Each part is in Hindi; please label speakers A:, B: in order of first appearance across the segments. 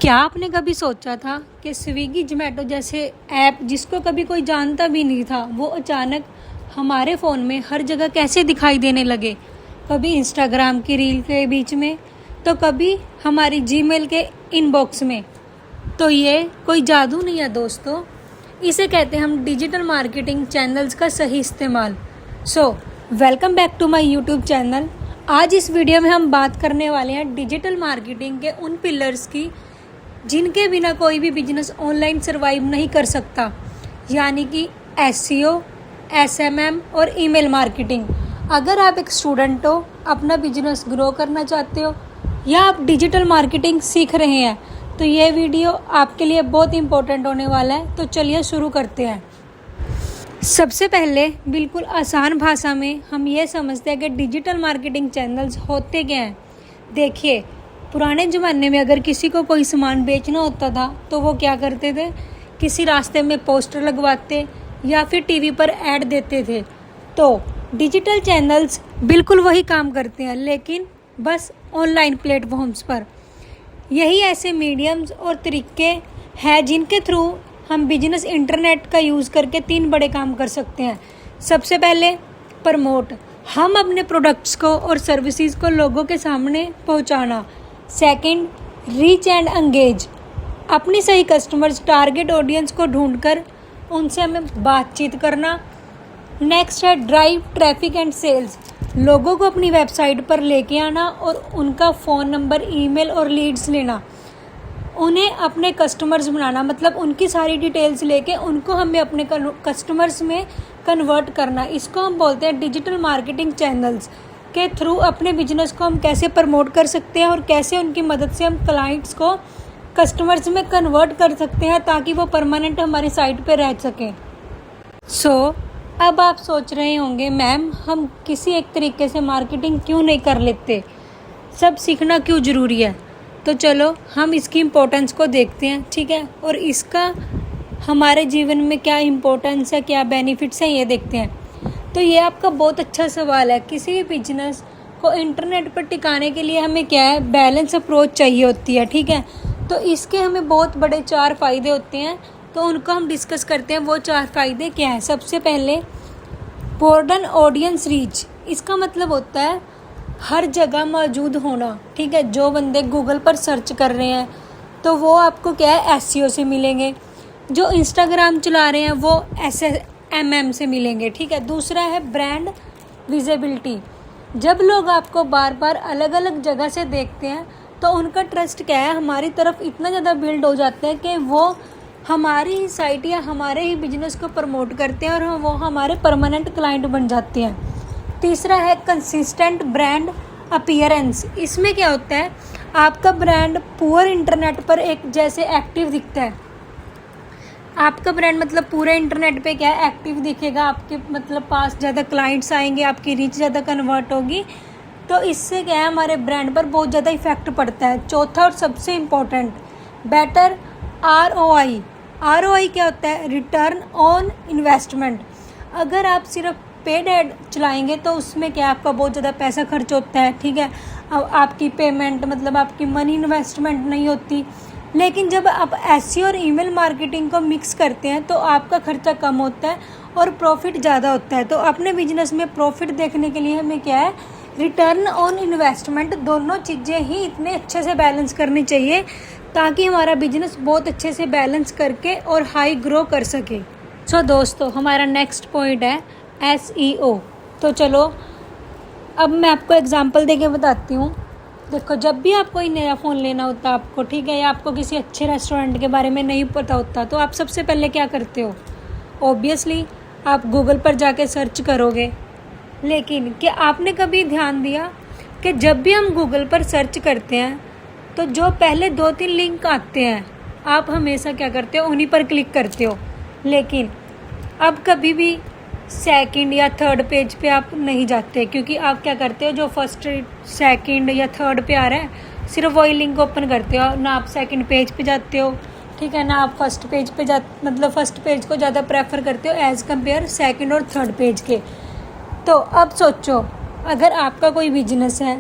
A: क्या आपने कभी सोचा था कि स्विगी जोमेटो जैसे ऐप जिसको कभी कोई जानता भी नहीं था वो अचानक हमारे फ़ोन में हर जगह कैसे दिखाई देने लगे। कभी इंस्टाग्राम की रील के बीच में तो कभी हमारी जीमेल के इनबॉक्स में। तो ये कोई जादू नहीं है दोस्तों, इसे कहते हैं हम डिजिटल मार्केटिंग चैनल्स का सही इस्तेमाल। Welcome back to my YouTube channel. आज इस वीडियो में हम बात करने वाले हैं डिजिटल मार्केटिंग के उन पिलर्स की जिनके बिना कोई भी बिजनेस ऑनलाइन सर्वाइव नहीं कर सकता, यानी कि एसईओ, एसएमएम और ईमेल मार्केटिंग। अगर आप एक स्टूडेंट हो, अपना बिजनेस ग्रो करना चाहते हो या आप डिजिटल मार्केटिंग सीख रहे हैं तो ये वीडियो आपके लिए बहुत इंपॉर्टेंट होने वाला है। तो चलिए शुरू करते हैं। सबसे पहले बिल्कुल आसान भाषा में हम ये समझते हैं कि डिजिटल मार्केटिंग चैनल्स होते क्या हैं। देखिए, पुराने ज़माने में अगर किसी को कोई सामान बेचना होता था तो वो क्या करते थे, किसी रास्ते में पोस्टर लगवाते या फिर टीवी पर ऐड देते थे। तो डिजिटल चैनल्स बिल्कुल वही काम करते हैं, लेकिन बस ऑनलाइन प्लेटफॉर्म्स पर। यही ऐसे मीडियम्स और तरीके हैं जिनके थ्रू हम बिजनेस इंटरनेट का यूज़ करके 3 बड़े काम कर सकते हैं। सबसे पहले प्रमोट, हम अपने प्रोडक्ट्स को और सर्विसेज को लोगों के सामने पहुंचाना। सेकंड, रीच एंड एंगेज, अपनी सही कस्टमर्स टारगेट ऑडियंस को ढूंढकर उनसे हमें बातचीत करना। नेक्स्ट है ड्राइव ट्रैफिक एंड सेल्स, लोगों को अपनी वेबसाइट पर लेके आना और उनका फ़ोन नंबर, ईमेल और लीड्स लेना, उन्हें अपने कस्टमर्स बनाना, मतलब उनकी सारी डिटेल्स लेके उनको हमें अपने कस्टमर्स में कन्वर्ट करना। इसको हम बोलते हैं डिजिटल मार्केटिंग चैनल्स के थ्रू अपने बिजनेस को हम कैसे प्रमोट कर सकते हैं और कैसे उनकी मदद से हम क्लाइंट्स को कस्टमर्स में कन्वर्ट कर सकते हैं ताकि वो परमानेंट हमारी साइट पे रह सकें। अब आप सोच रहे होंगे, मैम हम किसी एक तरीके से मार्केटिंग क्यों नहीं कर लेते, सब सीखना क्यों ज़रूरी है। तो चलो हम इसकी इम्पोर्टेंस को देखते हैं, ठीक है, और इसका हमारे जीवन में क्या इम्पोर्टेंस है, क्या बेनिफिट्स हैं, ये देखते हैं। तो ये आपका बहुत अच्छा सवाल है। किसी भी बिजनेस को इंटरनेट पर टिकाने के लिए हमें क्या है, बैलेंस अप्रोच चाहिए होती है, ठीक है। तो इसके हमें बहुत बड़े 4 फ़ायदे होते हैं, तो उनको हम डिस्कस करते हैं। वो 4 फ़ायदे क्या हैं। सबसे पहले ब्रॉडन ऑडियंस रीच, इसका मतलब होता है हर जगह मौजूद होना, ठीक है। जो बंदे गूगल पर सर्च कर रहे हैं तो वो आपको क्या है, एसईओ से मिलेंगे। जो इंस्टाग्राम चला रहे हैं वो एसएमएम से मिलेंगे, ठीक है। दूसरा है ब्रांड विजिबिलिटी, जब लोग आपको बार बार अलग अलग जगह से देखते हैं तो उनका ट्रस्ट क्या है, हमारी तरफ इतना ज़्यादा बिल्ड हो जाता है कि वो हमारी ही साइट या हमारे ही बिजनेस को प्रमोट करते हैं और वो हमारे परमानेंट क्लाइंट बन जाते हैं। तीसरा है कंसिस्टेंट ब्रांड अपीयरेंस, इसमें क्या होता है, आपका ब्रांड पूरे इंटरनेट पर एक जैसे एक्टिव दिखता है। आपका ब्रांड मतलब पूरे इंटरनेट पे क्या है, एक्टिव दिखेगा, आपके मतलब पास ज़्यादा क्लाइंट्स आएंगे, आपकी रीच ज़्यादा कन्वर्ट होगी। तो इससे क्या है, हमारे ब्रांड पर बहुत ज़्यादा इफेक्ट पड़ता है। चौथा और सबसे इम्पोर्टेंट, बेटर ROI। ROI क्या होता है, रिटर्न ऑन इन्वेस्टमेंट। अगर आप सिर्फ पेड ऐड चलाएंगे तो उसमें क्या आपका बहुत ज़्यादा पैसा खर्च होता है, ठीक है। अब आपकी पेमेंट मतलब आपकी मनी इन्वेस्टमेंट नहीं होती। लेकिन जब आप एसईओ और ईमेल मार्केटिंग को मिक्स करते हैं तो आपका खर्चा कम होता है और प्रॉफिट ज़्यादा होता है। तो अपने बिजनेस में प्रॉफिट देखने के लिए हमें क्या है, रिटर्न ऑन इन्वेस्टमेंट, दोनों चीज़ें ही इतने अच्छे से बैलेंस करनी चाहिए ताकि हमारा बिजनेस बहुत अच्छे से बैलेंस करके और हाई ग्रो कर सके। दोस्तों, हमारा नेक्स्ट पॉइंट है एसईओ। तो चलो अब मैं आपको एग्जांपल देके बताती हूँ। देखो, जब भी आप कोई नया फ़ोन लेना होता है आपको, ठीक है, या आपको किसी अच्छे रेस्टोरेंट के बारे में नहीं पता होता तो आप सबसे पहले क्या करते हो, ऑब्वियसली आप गूगल पर जाके सर्च करोगे। लेकिन क्या आपने कभी ध्यान दिया कि जब भी हम गूगल पर सर्च करते हैं तो जो पहले 2-3 लिंक आते हैं आप हमेशा क्या करते हो, उन्हीं पर क्लिक करते हो। लेकिन अब कभी भी सेकंड या थर्ड पेज पे आप नहीं जाते, क्योंकि आप क्या करते हो, जो फर्स्ट सेकंड या थर्ड पे आ रहा है सिर्फ वही लिंक ओपन करते हो। ना आप सेकंड पेज पे जाते हो, ठीक है, ना आप फर्स्ट पेज पे मतलब फर्स्ट पेज को ज़्यादा प्रेफर करते हो एज़ कम्पेयर सेकंड और थर्ड पेज के। तो अब सोचो, अगर आपका कोई बिजनेस है,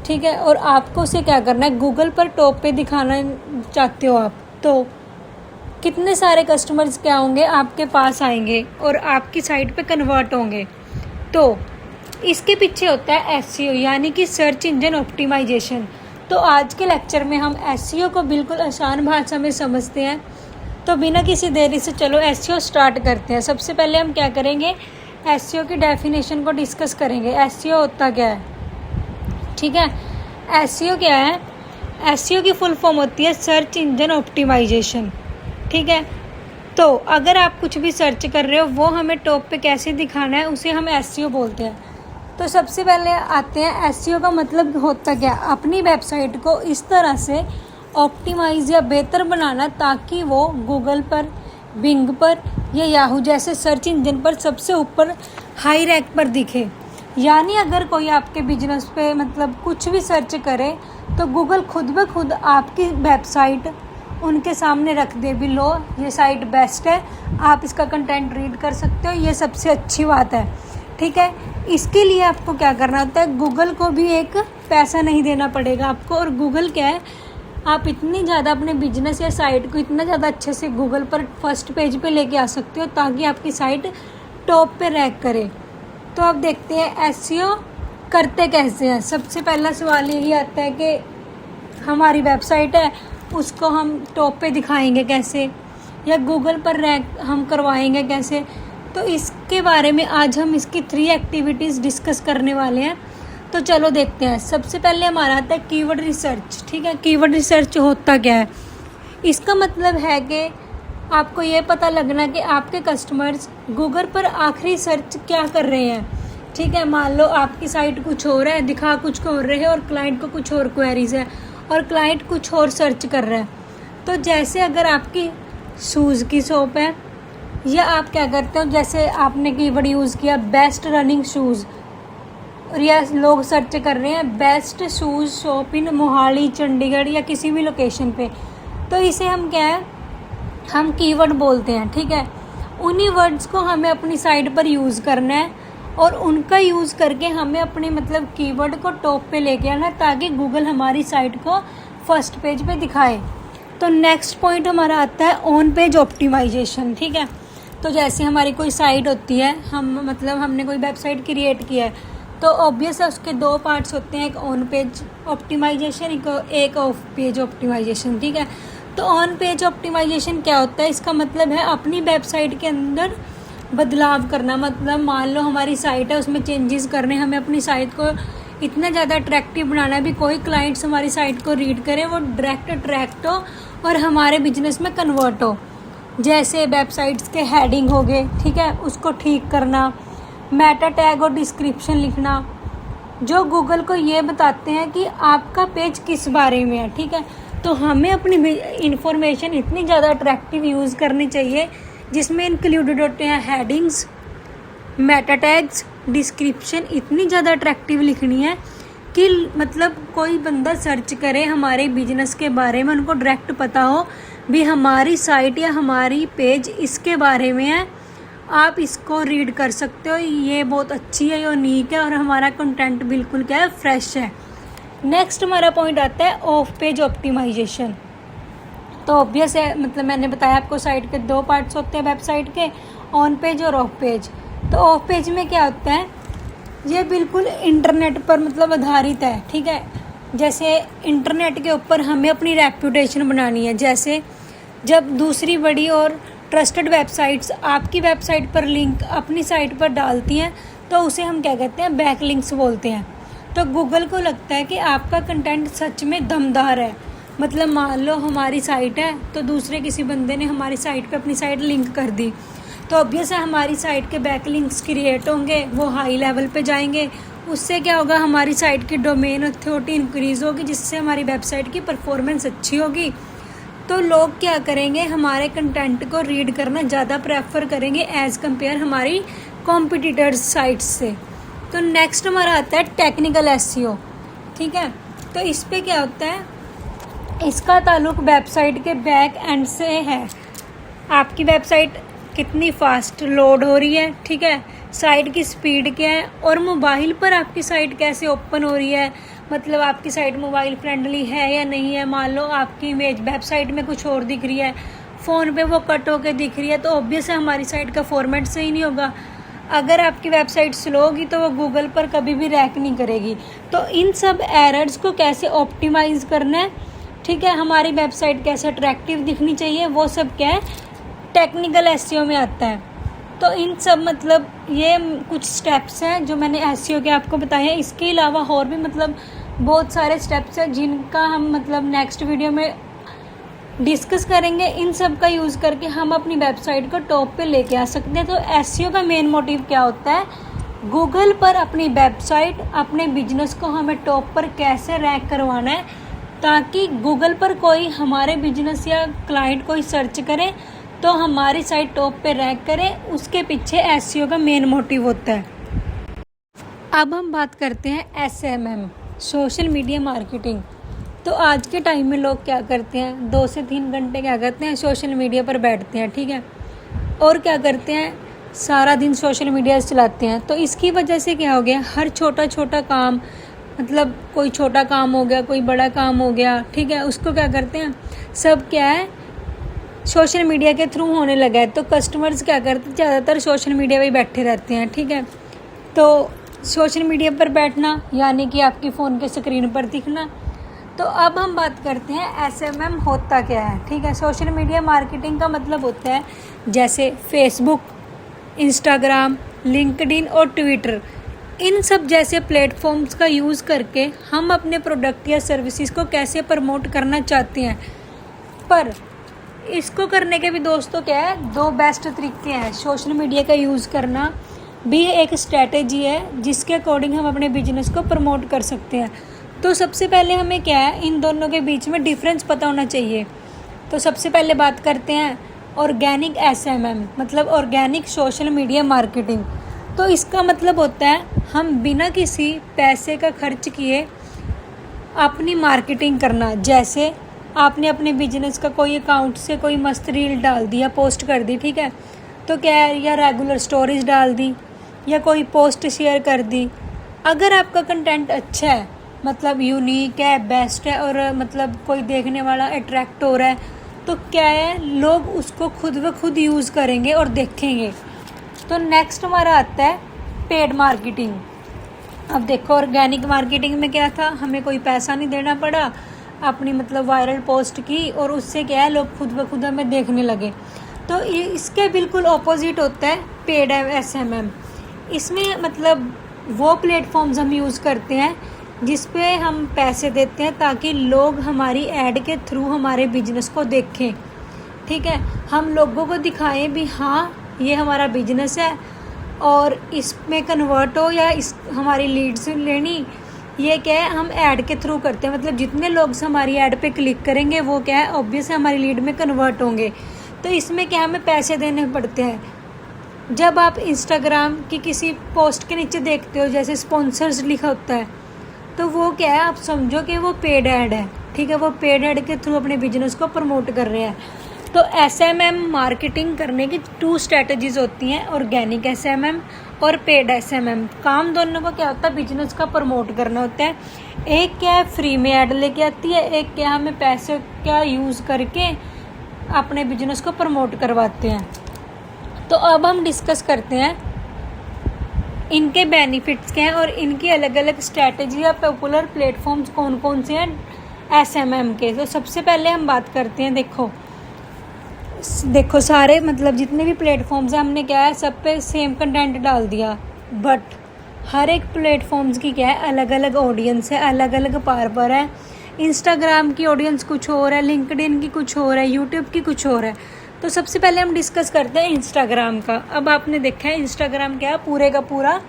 A: ठीक है, और आपको उसे क्या करना है, गूगल पर टॉप पे दिखाना चाहते हो आप, तो कितने सारे कस्टमर्स क्या होंगे आपके पास आएंगे और आपकी साइट पे कन्वर्ट होंगे। तो इसके पीछे होता है एसईओ, यानी कि सर्च इंजन ऑप्टिमाइजेशन। तो आज के लेक्चर में हम एसईओ को बिल्कुल आसान भाषा में समझते हैं। तो बिना किसी देरी से चलो एसईओ स्टार्ट करते हैं। सबसे पहले हम क्या करेंगे, एसईओ की डेफिनेशन को डिस्कस करेंगे। एसईओ होता क्या है, ठीक है। एसईओ क्या है, एसईओ की फुल फॉर्म होती है सर्च इंजन ऑप्टिमाइजेशन, ठीक है। तो अगर आप कुछ भी सर्च कर रहे हो वो हमें टॉप पे कैसे दिखाना है, उसे हम एसईओ बोलते हैं। तो सबसे पहले आते हैं एसईओ का मतलब होता क्या, अपनी वेबसाइट को इस तरह से ऑप्टिमाइज या बेहतर बनाना ताकि वो गूगल पर, बिंग पर या याहू जैसे सर्च इंजन पर सबसे ऊपर हाई रैंक पर दिखे। यानी अगर कोई आपके बिजनेस पे मतलब कुछ भी सर्च करे तो गूगल खुद ब खुद आपकी वेबसाइट उनके सामने रख दे भी, लो ये साइट बेस्ट है, आप इसका कंटेंट रीड कर सकते हो, ये सबसे अच्छी बात है, ठीक है। इसके लिए आपको क्या करना होता है, गूगल को भी एक पैसा नहीं देना पड़ेगा आपको। और गूगल क्या है, आप इतनी ज़्यादा अपने बिजनेस या साइट को इतना ज़्यादा अच्छे से गूगल पर फर्स्ट पेज पे लेके आ सकते हो ताकि आपकी साइट टॉप पे रैंक करे। तो अब देखते हैं एसईओ करते कैसे हैं। सबसे पहला सवाल यही आता है कि हमारी वेबसाइट है उसको हम टॉप पे दिखाएंगे कैसे, या गूगल पर रैंक हम करवाएंगे कैसे। तो इसके बारे में आज हम इसकी 3 एक्टिविटीज़ डिस्कस करने वाले हैं। तो चलो देखते हैं। सबसे पहले हमारा आता है कीवर्ड रिसर्च, ठीक है। कीवर्ड रिसर्च होता क्या है, इसका मतलब है कि आपको ये पता लगना कि आपके कस्टमर्स गूगल पर आखिरी सर्च क्या कर रहे हैं, ठीक है। मान लो आपकी साइट कुछ और है, दिखा कुछ और रहे हैं और क्लाइंट को कुछ और क्वेरीज है और क्लाइंट कुछ और सर्च कर रहा है। तो जैसे अगर आपकी शूज़ की शॉप है, या आप क्या करते हो, जैसे आपने कीवर्ड यूज़ किया बेस्ट रनिंग शूज़, और या लोग सर्च कर रहे हैं best shoes shop in Mohali, Chandigarh या किसी भी लोकेशन पे, तो इसे हम क्या है, हम कीवर्ड बोलते हैं, ठीक है। उन्हीं वर्ड्स को हमें अपनी साइट पर यूज़ करना है और उनका यूज़ करके हमें अपने मतलब कीवर्ड को टॉप पे लेके आना ताकि गूगल हमारी साइट को फर्स्ट पेज पे दिखाए। तो नेक्स्ट पॉइंट हमारा आता है ऑन पेज ऑप्टिमाइजेशन, ठीक है। तो जैसे हमारी कोई साइट होती है, हम मतलब हमने कोई वेबसाइट क्रिएट किया है, तो ऑब्वियस है उसके 2 पार्ट्स होते हैं, एक ऑन पेज ऑप्टिमाइजेशन, एक ऑफ पेज ऑप्टिमाइजेशन, ठीक है। तो ऑन पेज ऑप्टिमाइजेशन क्या होता है, इसका मतलब है अपनी वेबसाइट के अंदर बदलाव करना। मतलब मान लो हमारी साइट है, उसमें चेंजेस करने, हमें अपनी साइट को इतना ज़्यादा अट्रैक्टिव बनाना है भी कोई क्लाइंट्स हमारी साइट को रीड करे, वो डायरेक्ट अट्रैक्ट हो और हमारे बिजनेस में कन्वर्ट हो। जैसे वेबसाइट्स के हेडिंग हो गए, ठीक है, उसको ठीक करना, मेटा टैग और डिस्क्रिप्शन लिखना जो गूगल को ये बताते हैं कि आपका पेज किस बारे में है, ठीक है। तो हमें अपनी इंफॉर्मेशन इतनी ज़्यादा अट्रैक्टिव यूज़ करनी चाहिए जिसमें इंक्लूडेड होते हैं हेडिंग्स, मेटा टैग्स, डिस्क्रिप्शन, इतनी ज़्यादा अट्रैक्टिव लिखनी है कि मतलब कोई बंदा सर्च करे हमारे बिजनेस के बारे में, उनको डायरेक्ट पता हो भी हमारी साइट या हमारी पेज इसके बारे में है, आप इसको रीड कर सकते हो, ये बहुत अच्छी है, यूनिक है और हमारा कंटेंट बिल्कुल क्या है, फ्रेश है। नेक्स्ट हमारा पॉइंट आता है ऑफ पेज ऑप्टिमाइजेशन। तो ऑब्वियस है, मतलब मैंने बताया आपको साइट के 2 पार्ट्स होते हैं वेबसाइट के, ऑन पेज और ऑफ पेज। तो ऑफ पेज में क्या होता है, ये बिल्कुल इंटरनेट पर मतलब आधारित है, ठीक है। जैसे इंटरनेट के ऊपर हमें अपनी रेप्यूटेशन बनानी है, जैसे जब दूसरी बड़ी और ट्रस्टेड वेबसाइट्स आपकी वेबसाइट पर लिंक अपनी साइट पर डालती हैं तो उसे हम क्या कहते हैं, बैकलिंक्स बोलते हैं। तो गूगल को लगता है कि आपका कंटेंट सच में दमदार है। मतलब मान लो हमारी साइट है तो दूसरे किसी बंदे ने हमारी साइट पे अपनी साइट लिंक कर दी, तो ऑब्वियस है हमारी साइट के बैकलिंक्स क्रिएट होंगे, वो हाई लेवल पे जाएंगे, उससे क्या होगा, हमारी साइट की डोमेन अथॉरिटी इंक्रीज़ होगी, जिससे हमारी वेबसाइट की परफॉर्मेंस अच्छी होगी। तो लोग क्या करेंगे, हमारे कंटेंट को रीड करना ज़्यादा प्रेफर करेंगे एज़ कम्पेयर हमारी कॉम्पिटिटर्स साइट्स से। तो नेक्स्ट हमारा आता है टेक्निकल एसईओ, ठीक है। तो इस पे क्या होता है, इसका ताल्लुक वेबसाइट के बैक एंड से है। आपकी वेबसाइट कितनी फास्ट लोड हो रही है, ठीक है, साइट की स्पीड क्या है और मोबाइल पर आपकी साइट कैसे ओपन हो रही है, मतलब आपकी साइट मोबाइल फ्रेंडली है या नहीं है। मान लो आपकी इमेज वेबसाइट में कुछ और दिख रही है, फ़ोन पे वो कट होके दिख रही है, तो ऑब्वियस है हमारी साइट का फॉर्मेट सही नहीं होगा। अगर आपकी वेबसाइट स्लो होगी तो वो गूगल पर कभी भी रैंक नहीं करेगी। तो इन सब एरर्स को कैसे ऑप्टिमाइज़ करना है, ठीक है, हमारी वेबसाइट कैसे अट्रैक्टिव दिखनी चाहिए, वो सब क्या है टेक्निकल एसईओ में आता है। तो इन सब मतलब ये कुछ स्टेप्स हैं जो मैंने एसईओ के आपको बताए हैं। इसके अलावा और भी मतलब बहुत सारे स्टेप्स हैं जिनका हम मतलब नेक्स्ट वीडियो में डिस्कस करेंगे। इन सब का यूज़ करके हम अपनी वेबसाइट को टॉप पे लेके आ सकते हैं। तो एसईओ का मेन मोटिव क्या होता है, गूगल पर अपनी वेबसाइट, अपने बिजनेस को हमें टॉप पर कैसे रैंक करवाना है, ताकि गूगल पर कोई हमारे बिजनेस या क्लाइंट कोई सर्च करे तो हमारी साइट टॉप पे रैंक करे। उसके पीछे एसईओ का मेन मोटिव होता है। अब हम बात करते हैं एसएमएम, सोशल मीडिया मार्केटिंग। तो आज के टाइम में लोग क्या करते हैं, 2 से 3 घंटे क्या करते हैं, सोशल मीडिया पर बैठते हैं, ठीक है, और क्या करते हैं, सारा दिन सोशल मीडिया चलाते हैं। तो इसकी वजह से क्या हो गया, हर छोटा छोटा काम, मतलब कोई छोटा काम हो गया, कोई बड़ा काम हो गया, ठीक है, उसको क्या करते हैं, सब क्या है सोशल मीडिया के थ्रू होने लगा है। तो कस्टमर्स क्या करते हैं, ज़्यादातर सोशल मीडिया पे ही बैठे रहते हैं, ठीक है। तो सोशल मीडिया पर बैठना यानी कि आपकी फ़ोन के स्क्रीन पर दिखना। तो अब हम बात करते हैं एसएमएम होता क्या है, ठीक है। सोशल मीडिया मार्केटिंग का मतलब होता है जैसे फेसबुक, इंस्टाग्राम, लिंक्डइन और ट्विटर, इन सब जैसे प्लेटफॉर्म्स का यूज़ करके हम अपने प्रोडक्ट या सर्विसेज को कैसे प्रमोट करना चाहते हैं। पर इसको करने के भी दोस्तों क्या है, 2 बेस्ट तरीके हैं। सोशल मीडिया का यूज़ करना भी एक स्ट्रैटेजी है जिसके अकॉर्डिंग हम अपने बिजनेस को प्रमोट कर सकते हैं। तो सबसे पहले हमें क्या है, इन दोनों के बीच में डिफरेंस पता होना चाहिए। तो सबसे पहले बात करते हैं ऑर्गेनिक एसएमएम, मतलब ऑर्गेनिक सोशल मीडिया मार्केटिंग। तो इसका मतलब होता है हम बिना किसी पैसे का खर्च किए अपनी मार्केटिंग करना। जैसे आपने अपने बिजनेस का कोई अकाउंट से कोई मस्त रील डाल दी या पोस्ट कर दी, ठीक है, तो क्या है, या रेगुलर स्टोरीज डाल दी या कोई पोस्ट शेयर कर दी। अगर आपका कंटेंट अच्छा है, मतलब यूनिक है, बेस्ट है, और मतलब कोई देखने वाला अट्रैक्ट हो रहा है, तो क्या है, लोग उसको खुद ब खुद यूज़ करेंगे और देखेंगे। तो नेक्स्ट हमारा आता है पेड मार्केटिंग। अब देखो ऑर्गेनिक मार्केटिंग में क्या था, हमें कोई पैसा नहीं देना पड़ा, अपनी मतलब वायरल पोस्ट की और उससे क्या है, लोग खुद ब खुद हमें देखने लगे। तो इसके बिल्कुल ऑपोजिट होता है पेड एसएमएम। इसमें मतलब वो प्लेटफॉर्म्स हम यूज़ करते हैं जिस पे हम पैसे देते हैं ताकि लोग हमारी ऐड के थ्रू हमारे बिजनेस को देखें, ठीक है, हम लोगों को दिखाएं भी हाँ ये हमारा बिजनेस है और इसमें कन्वर्ट हो या इस हमारी लीड्स लेनी, ये क्या है, हम ऐड के थ्रू करते हैं। मतलब जितने लोग हमारी ऐड पे क्लिक करेंगे वो क्या है, ऑब्वियस है हमारी लीड में कन्वर्ट होंगे। तो इसमें क्या हमें पैसे देने पड़ते हैं। जब आप इंस्टाग्राम की किसी पोस्ट के नीचे देखते हो जैसे स्पॉन्सर्स लिखा होता है, तो वो क्या है, आप समझो कि वो पेड ऐड है, ठीक है, वो पेड ऐड के थ्रू अपने बिजनेस को प्रमोट कर रहे हैं। तो एसएमएम मार्केटिंग करने की 2 स्ट्रैटेजीज होती हैं, ऑर्गेनिक एसएमएम और पेड एसएमएम। काम दोनों को क्या होता है, बिजनेस का प्रमोट करना होता है। एक क्या है फ्री में ऐड लेके आती है, एक क्या हमें पैसे का यूज़ करके अपने बिजनेस को प्रमोट करवाते हैं। तो अब हम डिस्कस करते हैं इनके बेनिफिट्स क्या हैं और इनकी अलग अलग स्ट्रैटेजी या पॉपुलर प्लेटफॉर्म्स कौन कौन से हैं एसएमएम के। तो सबसे पहले हम बात करते हैं, देखो सारे मतलब जितने भी प्लेटफॉर्म्स हैं, हमने क्या है सब पे सेम कंटेंट डाल दिया, बट हर एक प्लेटफॉर्म्स की क्या है अलग अलग ऑडियंस है, अलग अलग पार्पर है। इंस्टाग्राम की ऑडियंस कुछ और है, लिंक्डइन की कुछ और है, यूट्यूब की कुछ और है। तो सबसे पहले हम डिस्कस करते हैं इंस्टाग्राम का। अब आपने देखा है इंस्टाग्राम क्या पूरे का पूरा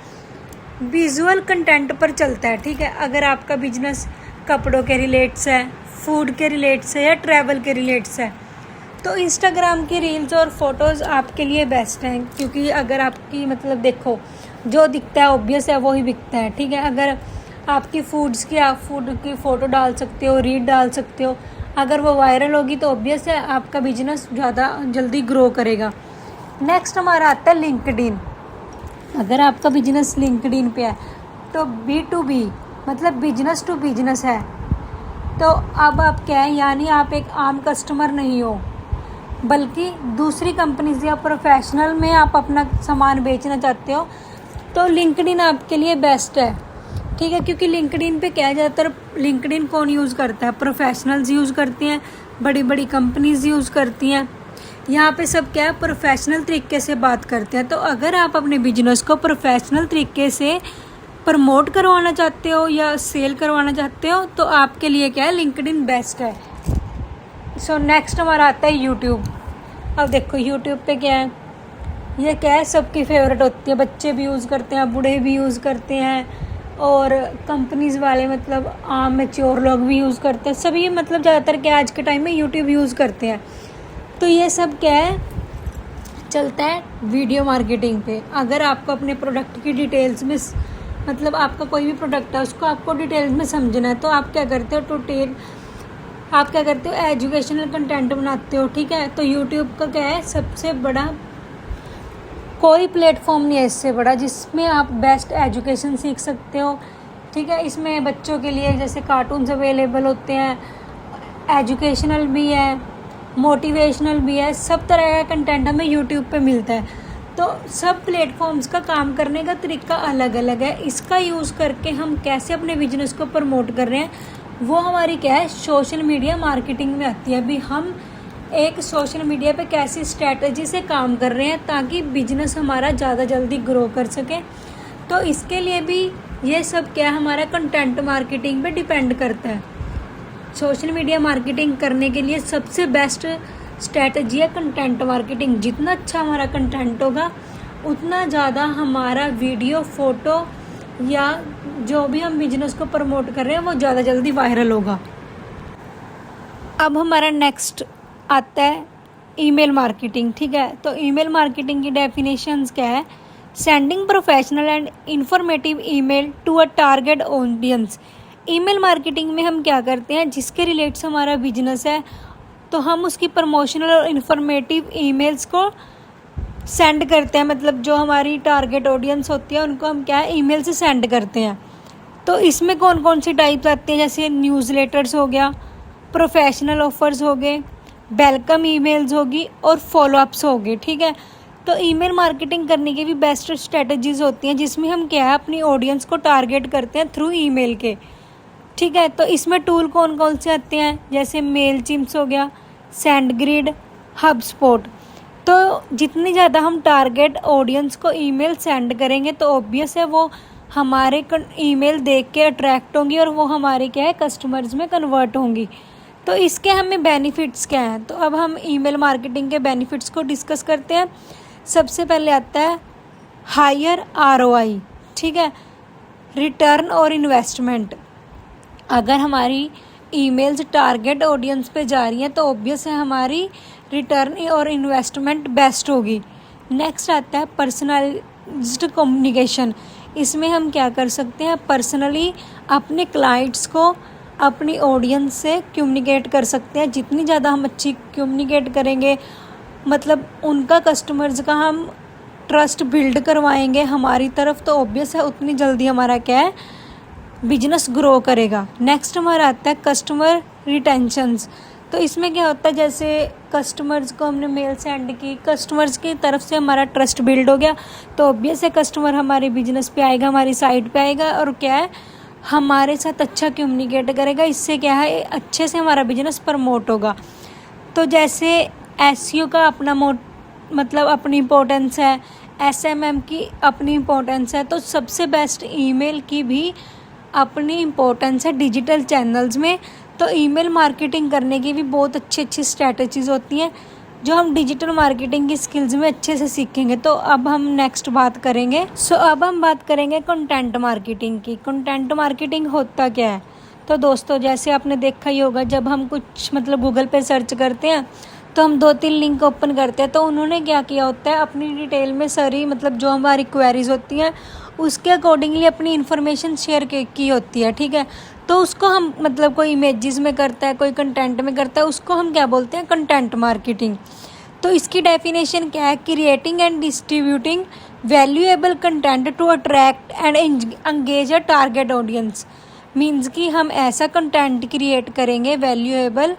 A: विजुअल कंटेंट पर चलता है, ठीक है। अगर आपका बिजनेस कपड़ों के रिलेट्स है, फूड के रिलेट्स है या ट्रैवल के रिलेट्स है, तो इंस्टाग्राम की रील्स और फोटोज़ आपके लिए बेस्ट हैं। क्योंकि अगर आपकी मतलब देखो जो दिखता है ऑब्वियस है वो ही बिकता है, ठीक है। अगर आपकी फूड्स की, आप फूड की फ़ोटो डाल सकते हो, रील डाल सकते हो, अगर वो वायरल होगी तो ऑब्वियस है आपका बिजनेस ज़्यादा जल्दी ग्रो करेगा। नेक्स्ट हमारा आता है लिंक्डइन। अगर आपका बिजनेस लिंक्डइन पे है तो B2B मतलब बिजनेस टू बिजनेस है। तो अब आप क्या है, यानी आप एक आम कस्टमर नहीं हो, बल्कि दूसरी कंपनीज या प्रोफेशनल में आप अपना सामान बेचना चाहते हो, तो लिंक्डइन आपके लिए बेस्ट है। ठीक है, क्योंकि लिंक्डइन पे क्या है, ज़्यादातर लिंक्डइन कौन यूज़ करता है, प्रोफेशनल्स यूज़ करती हैं, बड़ी बड़ी कंपनीज यूज़ करती हैं। यहाँ पे सब क्या है, प्रोफेशनल तरीके से बात करते हैं। तो अगर आप अपने बिजनेस को प्रोफेशनल तरीके से प्रमोट करवाना चाहते हो या सेल करवाना चाहते हो, तो आपके लिए क्या है, लिंक्डइन बेस्ट है। सो नेक्स्ट हमारा आता है यूट्यूब। अब देखो यूट्यूब पे क्या है, ये क्या है, सबकी फेवरेट होती है, बच्चे भी यूज़ करते हैं, बूढ़े भी यूज़ करते हैं, और कंपनीज़ वाले मतलब आम मैच्योर लोग भी यूज़ करते हैं, सभी मतलब ज़्यादातर क्या आज के टाइम में यूट्यूब यूज़ करते हैं। तो ये सब क्या है, चलता है वीडियो मार्केटिंग पे। अगर आपको अपने प्रोडक्ट की डिटेल्स में मतलब आपका कोई भी प्रोडक्ट है उसको आपको डिटेल्स में समझना है, तो आप क्या करते हो, एजुकेशनल कंटेंट बनाते हो। ठीक है, तो यूट्यूब का क्या है, सबसे बड़ा कोई प्लेटफॉर्म नहीं है इससे बड़ा जिसमें आप बेस्ट एजुकेशन सीख सकते हो। ठीक है, इसमें बच्चों के लिए जैसे कार्टून्स अवेलेबल होते हैं, एजुकेशनल भी है, मोटिवेशनल भी है, सब तरह का कंटेंट हमें यूट्यूब पे मिलता है। तो सब प्लेटफॉर्म्स का काम करने का तरीका अलग अलग है। इसका यूज़ करके हम कैसे अपने बिजनेस को प्रमोट कर रहे हैं, वो हमारी क्या है, सोशल मीडिया मार्केटिंग में आती है। अभी हम एक सोशल मीडिया पे कैसी स्ट्रैटेजी से काम कर रहे हैं ताकि बिजनेस हमारा ज़्यादा जल्दी ग्रो कर सके। तो इसके लिए भी ये सब क्या हमारा कंटेंट मार्केटिंग पे डिपेंड करता है। सोशल मीडिया मार्केटिंग करने के लिए सबसे बेस्ट स्ट्रैटेजी है कंटेंट मार्केटिंग। जितना अच्छा हमारा कंटेंट होगा उतना ज़्यादा हमारा वीडियो, फोटो या जो भी हम बिजनेस को प्रमोट कर रहे हैं वो ज़्यादा जल्दी वायरल होगा। अब हमारा नेक्स्ट आता है ईमेल मार्केटिंग। ठीक है, तो ईमेल मार्केटिंग की डेफिनेशंस क्या है, sending professional and informative email to a target audience. Email marketing में हम क्या करते हैं, जिसके रिलेट्स हमारा बिजनेस है तो हम उसकी प्रमोशनल और इंफॉर्मेटिव ईमेल्स को सेंड करते हैं। मतलब जो हमारी टारगेट ऑडियंस होती है उनको हम क्या है, ईमेल से सेंड करते हैं। तो इसमें कौन कौन सी टाइप्स आती हैं, जैसे न्यूज़लेटर्स हो गया, प्रोफेशनल ऑफर्स हो गए, वेलकम ईमेल्स होगी और फॉलोअप्स हो गए। ठीक है, तो ईमेल मार्केटिंग करने की भी बेस्ट स्ट्रेटजीज होती हैं जिसमें हम क्या है, अपनी ऑडियंस को टारगेट करते हैं थ्रू ईमेल के। ठीक है, तो इसमें टूल कौन कौन से आते हैं, जैसे मेलचिम्प्स हो गया, सेंडग्रिड, हबस्पॉट। तो जितनी ज़्यादा हम टारगेट ऑडियंस को ईमेल सेंड करेंगे तो ऑब्वियस है वो हमारे ईमेल देख के अट्रैक्ट होंगी और वो हमारे क्या है, कस्टमर्स में कन्वर्ट होंगी। तो इसके हमें बेनिफिट्स क्या हैं, तो अब हम ईमेल मार्केटिंग के बेनिफिट्स को डिस्कस करते हैं। सबसे पहले आता है हायर ROI। ठीक है, रिटर्न और इन्वेस्टमेंट। अगर हमारी ईमेल्स टारगेट ऑडियंस पे जा रही हैं तो ऑब्वियस है हमारी रिटर्न और इन्वेस्टमेंट बेस्ट होगी। नेक्स्ट आता है पर्सनलाइज्ड कम्युनिकेशन। इसमें हम क्या कर सकते हैं, पर्सनली अपने क्लाइंट्स को अपनी ऑडियंस से कम्युनिकेट कर सकते हैं। जितनी ज़्यादा हम अच्छी कम्युनिकेट करेंगे, मतलब उनका कस्टमर्स का हम ट्रस्ट बिल्ड करवाएंगे हमारी तरफ, तो ऑब्वियस है उतनी जल्दी हमारा क्या है, बिजनेस ग्रो करेगा। नेक्स्ट हमारा आता है कस्टमर रिटेंशंस। तो इसमें क्या होता है, जैसे कस्टमर्स को हमने मेल सेंड की, कस्टमर्स की तरफ से हमारा ट्रस्ट बिल्ड हो गया, तो ऑब्वियस है कस्टमर हमारे बिजनेस पे आएगा, हमारी साइट पे आएगा और क्या है, हमारे साथ अच्छा कम्युनिकेट करेगा। इससे क्या है, अच्छे से हमारा बिजनेस प्रमोट होगा। तो जैसे SEO का अपना मतलब अपनी इम्पोर्टेंस है, SMM की अपनी इम्पोर्टेंस है, तो सबसे बेस्ट ईमेल की भी अपनी इम्पोर्टेंस है डिजिटल चैनल्स में। तो ईमेल मार्केटिंग करने की भी बहुत अच्छी स्ट्रैटेजीज होती हैं जो हम डिजिटल मार्केटिंग की स्किल्स में अच्छे से सीखेंगे। तो अब हम नेक्स्ट बात करेंगे। अब हम बात करेंगे कंटेंट मार्केटिंग की। कंटेंट मार्केटिंग होता क्या है, तो दोस्तों जैसे आपने देखा ही होगा, जब हम कुछ मतलब गूगल पे सर्च करते हैं तो हम 2-3 लिंक ओपन करते हैं, तो उन्होंने क्या किया होता है, अपनी डिटेल में सारी मतलब जो हमारी क्वेरीज होती हैं उसके अकॉर्डिंगली अपनी इन्फॉर्मेशन शेयर की होती है। ठीक है, तो उसको हम मतलब कोई इमेजेस में करता है, कोई कंटेंट में करता है, उसको हम क्या बोलते हैं, कंटेंट मार्केटिंग। तो इसकी डेफिनेशन क्या है, creating and distributing valuable content to attract and engage a target audience. Means कि हम ऐसा कंटेंट क्रिएट करेंगे वैल्यूएबल,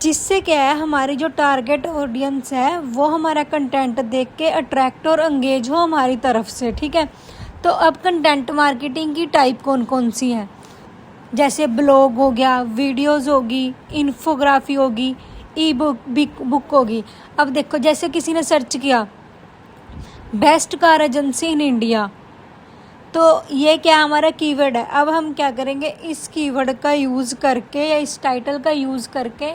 A: जिससे क्या है हमारी जो टारगेट ऑडियंस है वो हमारा कंटेंट देख के अट्रैक्ट और एंगेज हो हमारी तरफ से, ठीक है। तो अब कंटेंट मार्केटिंग की टाइप कौन कौन सी हैं, जैसे ब्लॉग हो गया, वीडियोस होगी, इन्फोग्राफी होगी, ई बुक होगी। अब देखो, जैसे किसी ने सर्च किया best car agency in India, तो ये क्या हमारा कीवर्ड है। अब हम क्या करेंगे, इस कीवर्ड का यूज़ करके या इस टाइटल का यूज़ करके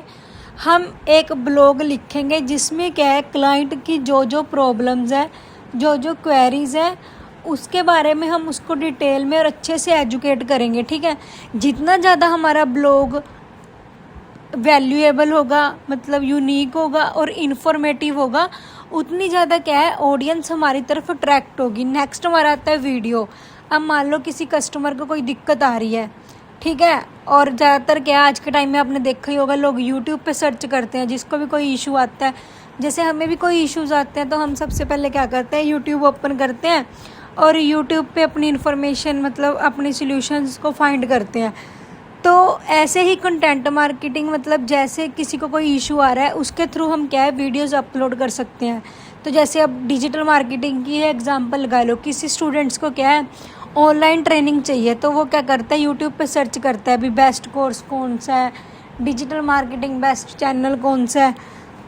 A: हम एक ब्लॉग लिखेंगे जिसमें क्या है क्लाइंट की जो जो प्रॉब्लम्स है, जो जो क्वेरीज है, उसके बारे में हम उसको डिटेल में और अच्छे से एजुकेट करेंगे, ठीक है। जितना ज़्यादा हमारा ब्लॉग वैल्यूएबल होगा, मतलब यूनिक होगा और इन्फॉर्मेटिव होगा, उतनी ज़्यादा क्या है ऑडियंस हमारी तरफ अट्रैक्ट होगी। नेक्स्ट हमारा आता है वीडियो। अब मान लो किसी कस्टमर को कोई दिक्कत आ रही है, ठीक है, और ज़्यादातर क्या आज के टाइम में आपने देखा ही होगा, लोग यूट्यूब पे सर्च करते हैं जिसको भी कोई इशू आता है। जैसे हमें भी कोई इश्यूज़ आते हैं तो हम सबसे पहले क्या करते हैं, यूट्यूब ओपन करते हैं और यूट्यूब पे अपनी इन्फॉर्मेशन, मतलब अपनी सॉल्यूशंस को फाइंड करते हैं। तो ऐसे ही कंटेंट मार्केटिंग, मतलब जैसे किसी को कोई इशू आ रहा है उसके थ्रू हम क्या है वीडियोस अपलोड कर सकते हैं। तो जैसे अब डिजिटल मार्केटिंग की एग्जांपल लगा लो, किसी स्टूडेंट्स को क्या है ऑनलाइन ट्रेनिंग चाहिए, तो वो क्या करता है यूट्यूब पे सर्च करता है अभी बेस्ट कोर्स कौन सा है, डिजिटल मार्केटिंग बेस्ट चैनल कौन सा है।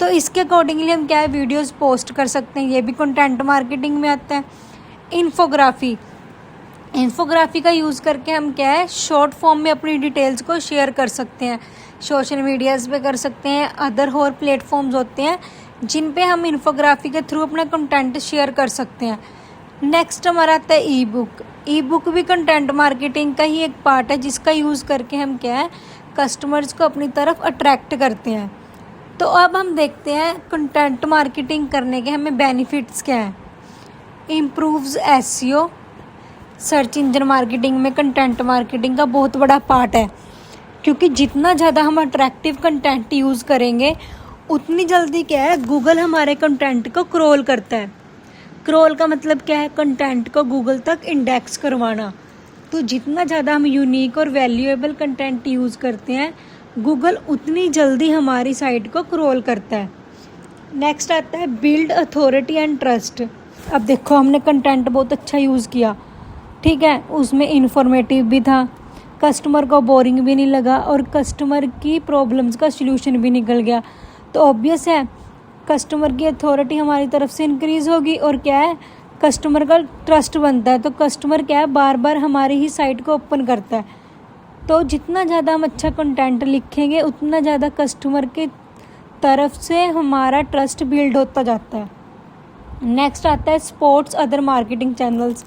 A: तो इसके अकॉर्डिंगली हम क्या है वीडियोस पोस्ट कर सकते हैं, ये भी कंटेंट मार्केटिंग में आता है। इन्फोग्राफी का यूज़ करके हम क्या है शॉर्ट फॉर्म में अपनी डिटेल्स को शेयर कर सकते हैं, सोशल मीडियाज़ पे कर सकते हैं, अदर और प्लेटफॉर्म्स होते हैं जिन पे हम इन्फोग्राफी के थ्रू अपना कंटेंट शेयर कर सकते हैं। नेक्स्ट हमारा आता है ई बुक भी कंटेंट मार्केटिंग का ही एक पार्ट है, जिसका यूज़ करके हम क्या है कस्टमर्स को अपनी तरफ अट्रैक्ट करते हैं। तो अब हम देखते हैं कंटेंट मार्केटिंग करने के हमें बेनिफिट्स क्या हैं। Improves SEO, search engine marketing में कंटेंट मार्केटिंग का बहुत बड़ा पार्ट है, क्योंकि जितना ज़्यादा हम अट्रैक्टिव कंटेंट यूज़ करेंगे उतनी जल्दी क्या है गूगल हमारे कंटेंट को क्रॉल करता है। क्रॉल का मतलब क्या है, कंटेंट को गूगल तक इंडेक्स करवाना। तो जितना ज़्यादा हम यूनिक और वैल्यूएबल कंटेंट यूज़ करते हैं, गूगल उतनी जल्दी हमारी साइट को क्रॉल करता है। नेक्स्ट आता है बिल्ड अथॉरिटी एंड ट्रस्ट। अब देखो, हमने कंटेंट बहुत अच्छा यूज़ किया, ठीक है, उसमें इन्फॉर्मेटिव भी था, कस्टमर को बोरिंग भी नहीं लगा और कस्टमर की प्रॉब्लम्स का सलूशन भी निकल गया। तो ऑब्वियस है कस्टमर की अथॉरिटी हमारी तरफ से इंक्रीज़ होगी और क्या है कस्टमर का ट्रस्ट बनता है। तो कस्टमर क्या है बार बार हमारी ही साइट को ओपन करता है। तो जितना ज़्यादा हम अच्छा कंटेंट लिखेंगे उतना ज़्यादा कस्टमर की तरफ से हमारा ट्रस्ट बिल्ड होता जाता है। नेक्स्ट आता है स्पोर्ट्स अदर मार्केटिंग चैनल्स।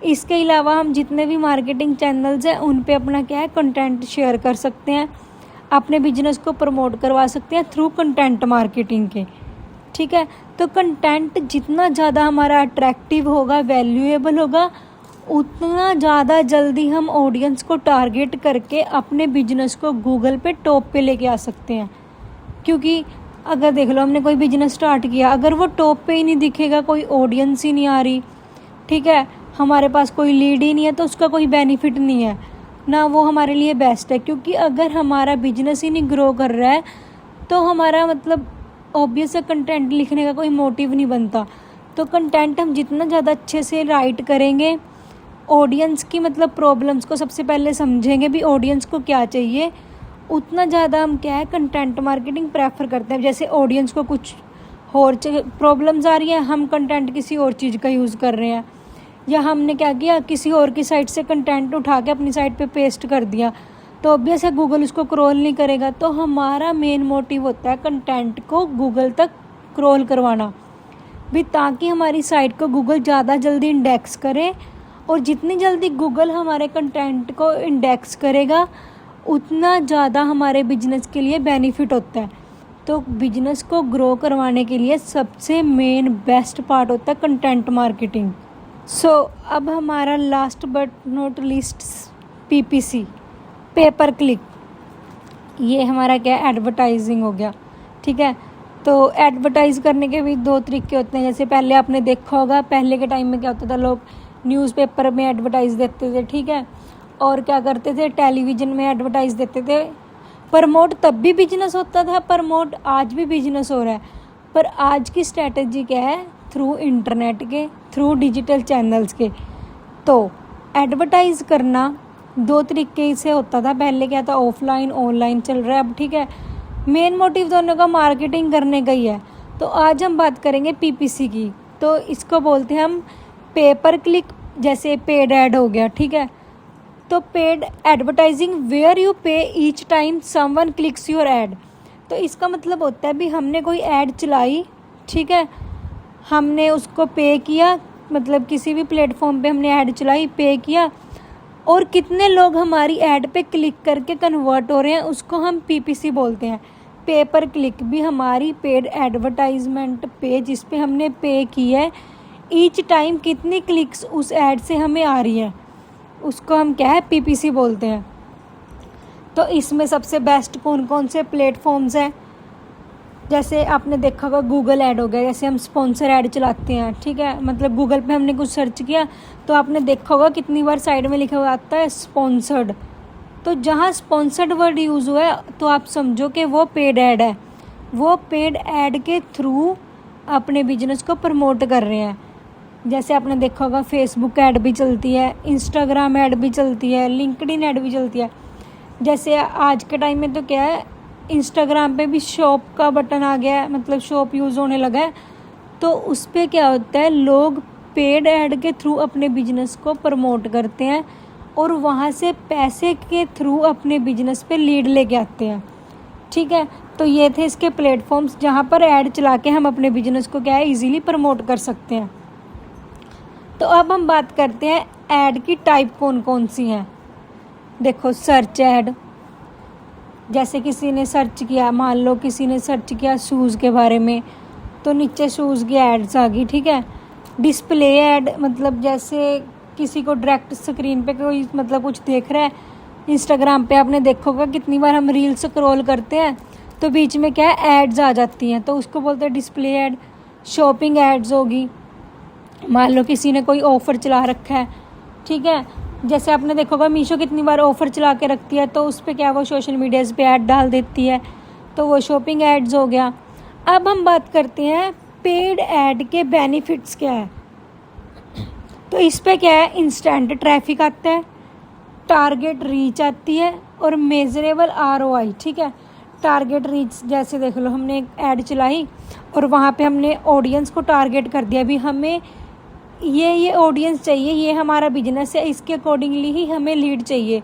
A: इसके अलावा हम जितने भी मार्केटिंग चैनल्स हैं उन पे अपना क्या है कंटेंट शेयर कर सकते हैं, अपने बिजनेस को प्रमोट करवा सकते हैं थ्रू कंटेंट मार्केटिंग के, ठीक है। तो कंटेंट जितना ज़्यादा हमारा अट्रैक्टिव होगा, वैल्यूएबल होगा, उतना ज़्यादा जल्दी हम ऑडियंस को टारगेट करके अपने बिजनेस को गूगल पे टॉप पे लेके आ सकते हैं। क्योंकि अगर देख लो हमने कोई बिजनेस स्टार्ट किया, अगर वो टॉप पे ही नहीं दिखेगा, कोई ऑडियंस ही नहीं आ रही, ठीक है, हमारे पास कोई लीड ही नहीं है, तो उसका कोई बेनिफिट नहीं है ना, वो हमारे लिए बेस्ट है। क्योंकि अगर हमारा बिजनेस ही नहीं ग्रो कर रहा है तो हमारा मतलब ऑब्वियस है कंटेंट लिखने का कोई मोटिव नहीं बनता। तो कंटेंट हम जितना ज़्यादा अच्छे से राइट करेंगे, ऑडियंस की मतलब प्रॉब्लम्स को सबसे पहले समझेंगे भी ऑडियंस को क्या चाहिए, उतना ज़्यादा हम क्या है कंटेंट मार्केटिंग प्रेफर करते हैं। जैसे ऑडियंस को कुछ और प्रॉब्लम्स आ रही है, हम कंटेंट किसी और चीज़ का यूज़ कर रहे हैं, या हमने क्या किया किसी और की साइट से कंटेंट उठा के अपनी साइट पे पेस्ट कर दिया, तो ऑब्वियस है गूगल उसको क्रॉल नहीं करेगा। तो हमारा मेन मोटिव होता है कंटेंट को गूगल तक क्रॉल करवाना भी, ताकि हमारी साइट को गूगल ज़्यादा जल्दी इंडेक्स करे, और जितनी जल्दी गूगल हमारे कंटेंट को इंडेक्स करेगा उतना ज़्यादा हमारे बिजनेस के लिए बेनिफिट होता है। तो बिजनेस को ग्रो करवाने के लिए सबसे मेन बेस्ट पार्ट होता है कंटेंट मार्केटिंग। सो अब हमारा last but not least PPC, paper click, ये हमारा क्या है एडवर्टाइजिंग हो गया, ठीक है। तो एडवर्टाइज़ करने के भी दो तरीके होते हैं। जैसे पहले आपने देखा होगा, पहले के टाइम में क्या होता था, लोग न्यूज़पेपर में एडवर्टाइज़ देते थे, ठीक है, और क्या करते थे, टेलीविज़न में एडवर्टाइज़ देते थे। प्रमोट तब भी बिजनेस होता था, प्रमोट आज भी बिजनेस हो रहा है। पर आज की स्ट्रैटेजी क्या है, थ्रू इंटरनेट के, थ्रू डिजिटल चैनल्स के। तो एडवर्टाइज़ करना दो तरीके से होता था। पहले क्या था, ऑफलाइन ऑनलाइन चल रहा है अब, ठीक है। मेन मोटिव दोनों का मार्केटिंग करने का ही है। तो आज हम बात करेंगे पीपीसी की। तो इसको बोलते हैं हम पे पर क्लिक, जैसे पेड ऐड हो गया, ठीक है। तो पेड एडवर्टाइजिंग वेयर यू पे each time someone clicks your add. तो इसका मतलब होता है भी हमने कोई ऐड चलाई, ठीक है, हमने उसको पे किया, मतलब किसी भी प्लेटफॉर्म पे हमने ऐड चलाई, पे किया, और कितने लोग हमारी ऐड पे क्लिक करके कन्वर्ट हो रहे हैं, उसको हम पीपीसी बोलते हैं। पे पर क्लिक भी हमारी पेड एडवर्टाइजमेंट पे, जिस पे हमने पे की है, ईच टाइम कितनी क्लिक्स उस ऐड से हमें आ रही हैं, उसको हम क्या है, पीपीसी बोलते हैं। तो इसमें सबसे बेस्ट कौन कौन से प्लेटफॉर्म्स हैं, जैसे आपने देखा होगा गूगल ऐड हो गया। जैसे हम स्पॉन्सर ऐड चलाते हैं, ठीक है, मतलब गूगल पे हमने कुछ सर्च किया तो आपने देखा होगा कितनी बार साइड में लिखा हुआ आता है स्पॉन्सर्ड। तो जहाँ स्पॉन्सर्ड वर्ड यूज़ हुआ है तो आप समझो कि वो पेड ऐड है। वो पेड ऐड के थ्रू अपने बिजनेस को प्रमोट कर रहे हैं। जैसे आपने देखा होगा फेसबुक ऐड भी चलती है, इंस्टाग्राम ऐड भी चलती है, लिंक्डइन ऐड भी चलती है। जैसे आज के टाइम में तो क्या है, इंस्टाग्राम पे भी शॉप का बटन आ गया है, मतलब शॉप यूज़ होने लगा है। तो उस पर क्या होता है, लोग पेड ऐड के थ्रू अपने बिजनेस को प्रमोट करते हैं और वहाँ से पैसे के थ्रू अपने बिजनेस पे लीड लेके आते हैं, ठीक है। तो ये थे इसके प्लेटफॉर्म्स जहाँ पर ऐड चला के हम अपने बिजनेस को क्या है, ईजीली प्रमोट कर सकते हैं। तो अब हम बात करते हैं ऐड की टाइप कौन कौन सी हैं। देखो, सर्च ऐड, जैसे किसी ने सर्च किया, मान लो किसी ने सर्च किया शूज़ के बारे में, तो नीचे शूज़ की एड्स आ गई, ठीक है। डिस्प्ले ऐड, मतलब जैसे किसी को डायरेक्ट स्क्रीन पे कोई मतलब कुछ देख रहा है, इंस्टाग्राम पे आपने देखा होगा कितनी बार हम रील स्क्रॉल करते हैं तो बीच में क्या है, एड्स आ जाती हैं, तो उसको बोलते हैं डिस्प्ले ऐड। शॉपिंग एड्स होगी, मान लो किसी ने कोई ऑफ़र चला रखा है, ठीक है, जैसे आपने देखा होगा मीशो कितनी बार ऑफ़र चला के रखती है, तो उस पर क्या वो सोशल मीडियाज़ पे ऐड डाल देती है, तो वो शॉपिंग एड्स हो गया। अब हम बात करते हैं पेड ऐड के बेनिफिट्स क्या है। तो इस पे क्या है, इंस्टेंट ट्रैफिक आता है, टारगेट रीच आती है और मेजरेबल आरओआई, ठीक है। टारगेट रीच, जैसे देख लो हमने एक ऐड चलाई और वहाँ पे हमने ऑडियंस को टारगेट कर दिया, भी हमें ये ऑडियंस चाहिए, ये हमारा बिजनेस है, इसके अकॉर्डिंगली ही हमें लीड चाहिए।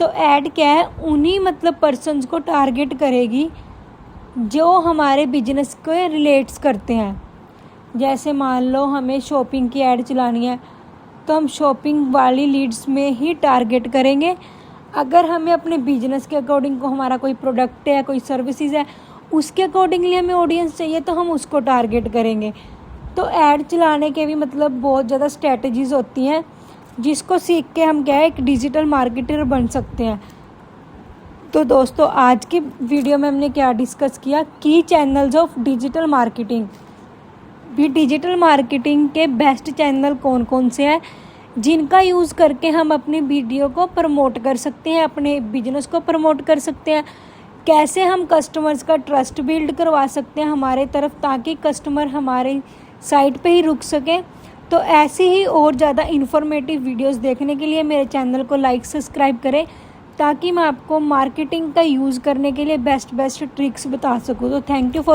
A: तो ऐड क्या है, उन्हीं मतलब पर्सन्स को टारगेट करेगी जो हमारे बिजनेस को रिलेट्स करते हैं। जैसे मान लो हमें शॉपिंग की ऐड चलानी है तो हम शॉपिंग वाली लीड्स में ही टारगेट करेंगे। अगर हमें अपने बिजनेस के अकॉर्डिंग को हमारा कोई प्रोडक्ट है, कोई सर्विसेज है, उसके अकॉर्डिंगली हमें ऑडियंस चाहिए तो हम उसको टारगेट करेंगे। तो ऐड चलाने के भी मतलब बहुत ज़्यादा स्ट्रैटेजीज़ होती हैं, जिसको सीख के हम क्या है, एक डिजिटल मार्केटर बन सकते हैं। तो दोस्तों, आज की वीडियो में हमने क्या डिस्कस किया, की चैनल्स ऑफ डिजिटल मार्केटिंग। भी डिजिटल मार्केटिंग के बेस्ट चैनल कौन कौन से हैं जिनका यूज़ करके हम अपनी वीडियो को प्रमोट कर सकते हैं, अपने बिजनेस को प्रमोट कर सकते हैं, कैसे हम कस्टमर्स का ट्रस्ट बिल्ड करवा सकते हैं हमारे तरफ, ताकि कस्टमर हमारे साइट पे ही रुक सके। तो ऐसी ही और ज़्यादा इन्फॉर्मेटिव वीडियोस देखने के लिए मेरे चैनल को लाइक सब्सक्राइब करें, ताकि मैं आपको मार्केटिंग का यूज़ करने के लिए बेस्ट ट्रिक्स बता सकूँ। तो थैंक यू फॉर